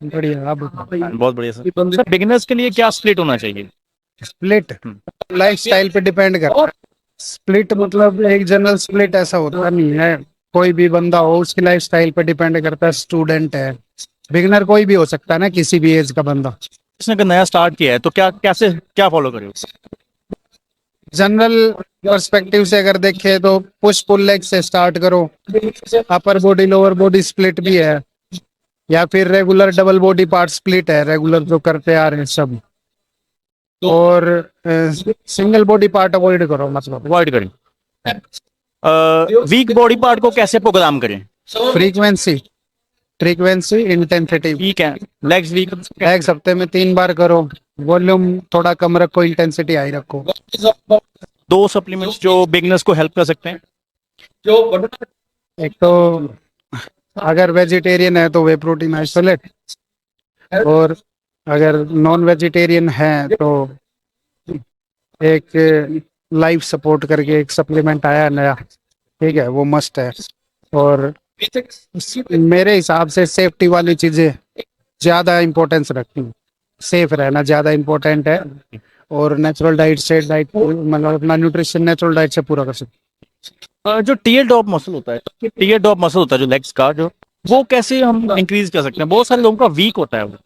बढ़िया। आप बहुत बढ़िया सर। सर बिगिनर्स के लिए क्या स्प्लिट होना चाहिए? स्प्लिट लाइफ स्टाइल पे डिपेंड करता है। स्प्लिट मतलब एक जनरल स्प्लिट ऐसा होता नहीं है। कोई भी बंदा हो, उसकी लाइफ स्टाइल पे डिपेंड करता है। स्टूडेंट है, बिगिनर कोई भी हो सकता है ना, किसी भी एज का बंदा। उसने अगर नया स्टार्ट किया है तो क्या कैसे क्या फॉलो करे? जनरल पर्सपेक्टिव से अगर देखें तो पुश पुल लेग से स्टार्ट करो। Upper body lower body split भी है, या फिर regular double body part split है, रेगुलर जो करते आ रहे हैं सब। और सिंगल बॉडी पार्ट अवॉइड करो, मतलब अवॉइड करें। वीक बॉडी पार्ट को कैसे प्रोग्राम करें? Frequency frequency intensity. ठीक है। Legs week. लेग्स हफ्ते में 3 बार करो। वॉल्यूम थोड़ा कम रखो, इंटेंसिटी हाई रखो। दो सप्लीमेंट्स जो बिगनर्स को हेल्प कर सकते हैं। एक तो अगर वेजिटेरियन है तो वे प्रोटीन आइसोलेट, और अगर नॉन वेजिटेरियन है तो एक लाइफ सपोर्ट करके एक सप्लीमेंट आया है नया, ठीक है, वो मस्ट है। और मेरे हिसाब से सेफ्टी वाली चीजें ज्यादा इंपॉर्टेंस रखती हैं। सेफ रहना ज्यादा इंपॉर्टेंट है। और नेचुरल डाइट से, डाइट मतलब अपना न्यूट्रिशन नेचुरल डाइट से पूरा कर सकते। जो टीयर डॉप मसल होता है, टीयर डॉप मसल होता है जो लेग्स का, जो वो कैसे हम इंक्रीज कर सकते हैं? बहुत सारे लोगों का वीक होता है वो।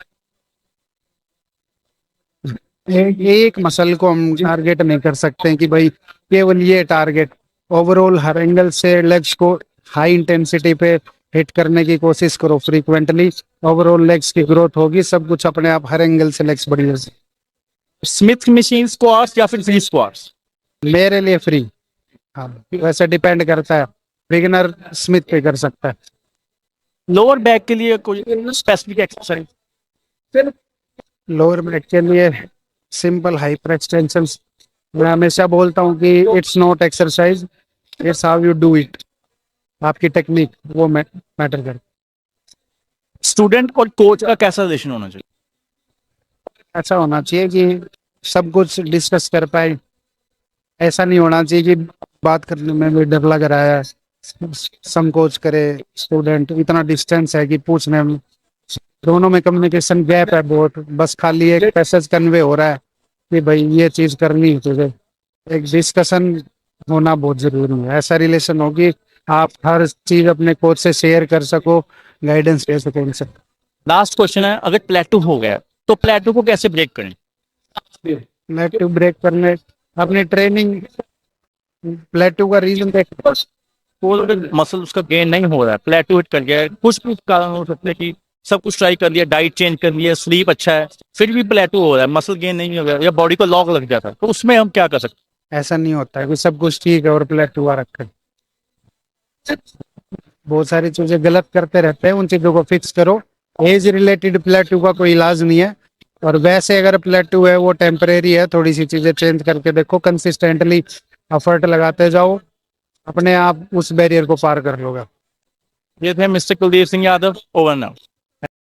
एक मसल को हम टारगेट नहीं कर सकते हैं कि भाई केवल ये टारगेट। ओवरऑल हर एंगल से लेग्स को हाई इंटेंसिटी पे हिट करने की कोशिश करो फ्रीक्वेंटली। ओवरऑल लेग्स की ग्रोथ होगी, सब कुछ अपने आप हर एंगल से लेग्स बढ़िया से। स्मिथ मशीन स्क्वाट्स या फिर फ्री स्क्वाट्स? मेरे लिए फ्री। हाँ, वैसे डिपेंड करता है। बिगिनर स्मिथ पे कर सकता है। लोअर बैक के लिए कोई स्पेसिफिक एक्सरसाइज? लोअर बैक के लिए सिंपल हाइपर एक्सटेंशन। मैं हमेशा बोलता हूँ कि it's not exercise, it's how you do it. आपकी टेक्निक वो मैटर करती है। स्टूडेंट और कोच का कैसा रिलेशन होना चाहिए? ऐसा होना चाहिए कि सब कुछ डिस्कस कर पाए। ऐसा नहीं होना चाहिए कि बात करने में भी डर लग रहा है, संकोच करे स्टूडेंट, इतना डिस्टेंस है कि पूछने में। दोनों में कम्युनिकेशन गैप है बहुत, बस खाली एक मैसेज कन्वे हो रहा है कि भाई ये चीज करनी है तुझे। एक डिस्कशन होना बहुत जरूरी है। ऐसा रिलेशन हो कि आप हर चीज अपने कोच से शेयर कर सको, गाइडेंस ले सको उनसे। लास्ट क्वेश्चन है, अगर प्लेटू हो गया तो प्लेटू को कैसे ब्रेक करें? प्लेट्यू ब्रेक करने अपनी ट्रेनिंग। प्लेट्यू का रीजन देख। तो अगर मसल उसका गेन नहीं हो रहा है, प्लेटू हिट कर गया है, कुछ भी कारण हो सकते हैं कि सब कुछ ट्राई कर लिया, डाइट चेंज कर लिया, स्लीप अच्छा है, फिर भी प्लेटू हो रहा है, मसल गेन नहीं हो रहा है या बॉडी को लॉक लग जाता है, तो उसमें हम क्या कर सकते ऐसा नहीं होता है कि सब कुछ ठीक है और प्लेट्यू आ रखा है। बहुत सारी चीजें गलत करते रहते हैं, उन चीजों को फिक्स करो। एज रिलेटेड प्लेट्यू का कोई इलाज नहीं है। और वैसे अगर प्लेट्यू है वो टेम्परेरी है, थोड़ी सी चीजें चेंज करके देखो, कंसिस्टेंटली एफर्ट लगाते जाओ, अपने आप उस बैरियर को पार कर लोगे। हैं? ये थे mister Kuldeep Singh Yadav. Over now.